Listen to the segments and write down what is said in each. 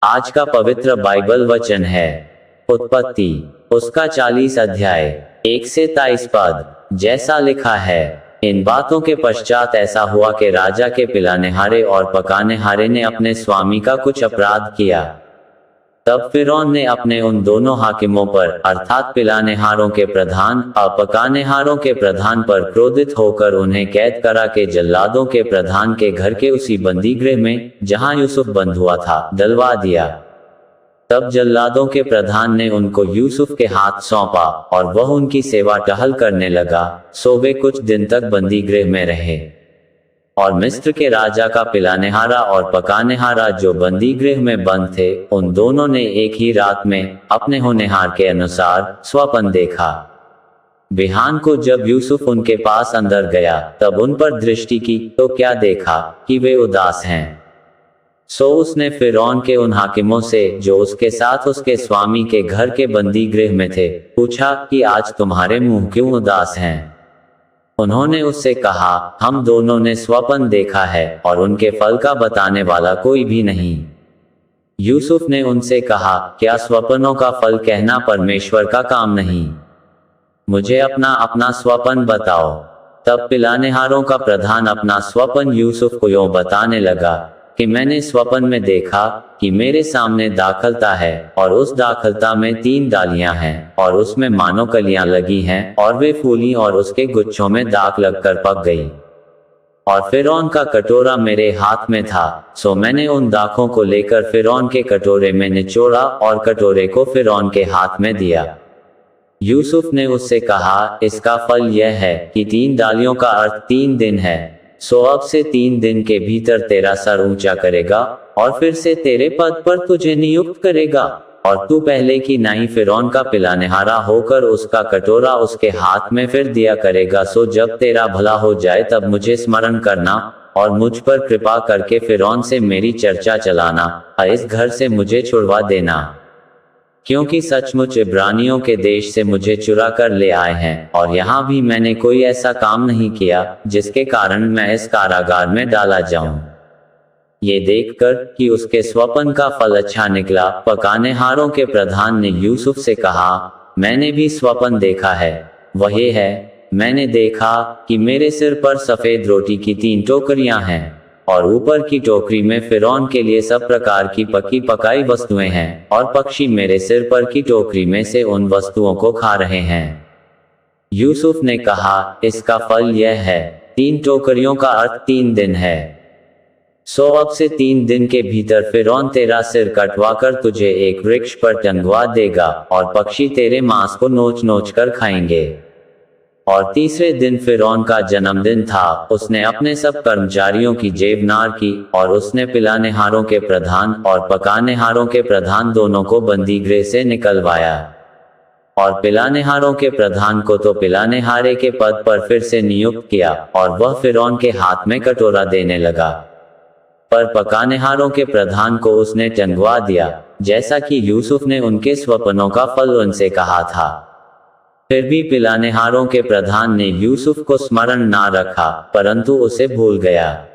आज का पवित्र बाइबल वचन है उत्पत्ति उसका 40 अध्याय 1 से 23 पद। जैसा लिखा है, इन बातों के पश्चात ऐसा हुआ कि राजा के पिलानेहारे और पकानेहारे ने अपने स्वामी का कुछ अपराध किया। तब फिरौन ने अपने उन दोनों हाकिमों पर अर्थात पिलानेहारों के प्रधान और पकानेहारों के प्रधान पर क्रोधित होकर उन्हें कैद करा के जल्लादों के प्रधान के घर के उसी बंदीगृह में जहां यूसुफ बंद हुआ था डलवा दिया। तब जल्लादों के प्रधान ने उनको यूसुफ के हाथ सौंपा और वह उनकी सेवा टहल करने लगा, सो वे कुछ दिन तक बंदीगृह में रहे। और मिस्र के राजा का पिलानेहारा और पकानेहारा जो बंदीगृह में बंद थे, उन दोनों ने एक ही रात में अपने होनहार के अनुसार स्वप्न देखा। बिहान को जब यूसुफ उनके पास अंदर गया, तब उन पर दृष्टि की तो क्या देखा कि वे उदास हैं। सो उसने फिरौन के उन हाकिमों से जो उसके साथ उसके स्वामी के घर के बंदीगृह में थे, पूछा कि आज तुम्हारे मुंह क्यों उदास हैं। उन्होंने उससे कहा, हम दोनों ने स्वप्न देखा है और उनके फल का बताने वाला कोई भी नहीं। यूसुफ ने उनसे कहा, क्या स्वप्नों का फल कहना परमेश्वर का काम नहीं? मुझे अपना अपना स्वप्न बताओ। तब पिलानेहारों का प्रधान अपना स्वप्न यूसुफ को यूं बताने लगा कि मैंने स्वप्न में देखा कि मेरे सामने दाखलता है और उस दाखलता में 3 डालियां हैं और उसमें मानो कलियां लगी हैं और वे फूली और उसके गुच्छों में दाग लगकर पक गई। और फिरौन का कटोरा मेरे हाथ में था, सो मैंने उन दाखों को लेकर फिरौन के कटोरे में निचोड़ा और कटोरे को फिरौन के हाथ में दिया। यूसुफ ने उससे कहा, इसका फल यह है कि 3 डालियों का अर्थ 3 दिन है। सो अब से 3 दिन के भीतर तेरा सर ऊंचा करेगा और फिर से तेरे पद पर तुझे नियुक्त करेगा और तू पहले की नाई फिरौन का पिलानेहारा होकर उसका कटोरा उसके हाथ में फिर दिया करेगा। सो जब तेरा भला हो जाए तब मुझे स्मरण करना और मुझ पर कृपा करके फिरौन से मेरी चर्चा चलाना और इस घर से मुझे छुड़वा देना, क्योंकि सचमुच इब्रानियों के देश से मुझे चुरा कर ले आए हैं और यहाँ भी मैंने कोई ऐसा काम नहीं किया जिसके कारण मैं इस कारागार में डाला जाऊं। ये देखकर कि उसके स्वप्न का फल अच्छा निकला, पकानेहारों के प्रधान ने यूसुफ से कहा, मैंने भी स्वप्न देखा है। वह ये है, मैंने देखा कि मेरे सिर पर सफेद रोटी की 3 टोकरियां हैं और ऊपर की टोकरी में फिरौन के लिए सब प्रकार की पकी पकाई वस्तुएं हैं और पक्षी मेरे सिर पर की टोकरी में से उन वस्तुओं को खा रहे हैं। यूसुफ ने कहा, इसका फल यह है, 3 टोकरियों का अर्थ 3 दिन है। सो अब से 3 दिन के भीतर फिरौन तेरा सिर कटवा कर तुझे एक वृक्ष पर टंगवा देगा और पक्षी तेरे मांस को नोच नोच कर खाएंगे। और तीसरे दिन फिरौन का जन्मदिन था। उसने अपने सब कर्मचारियों की जेबनार की और उसने पिलानेहारों के प्रधान और पकानेहारों के प्रधान दोनों को बंदीगृह से निकलवाया। और पिलानेहारों के प्रधान को तो पिलानेहारे के पद पर फिर से नियुक्त किया और वह फिरौन के हाथ में कटोरा देने लगा। पर पकानेहारों के प्रधान को उसने टंगवा दिया, जैसा कि यूसुफ ने उनके स्वप्नों का फल उनसे कहा था। फिर भी पिलानेहारों के प्रधान ने यूसुफ को स्मरण ना रखा, परंतु उसे भूल गया।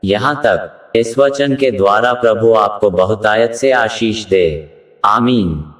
यहाँ तक इस वचन के द्वारा प्रभु आपको बहुतायत से आशीष दे। आमीन।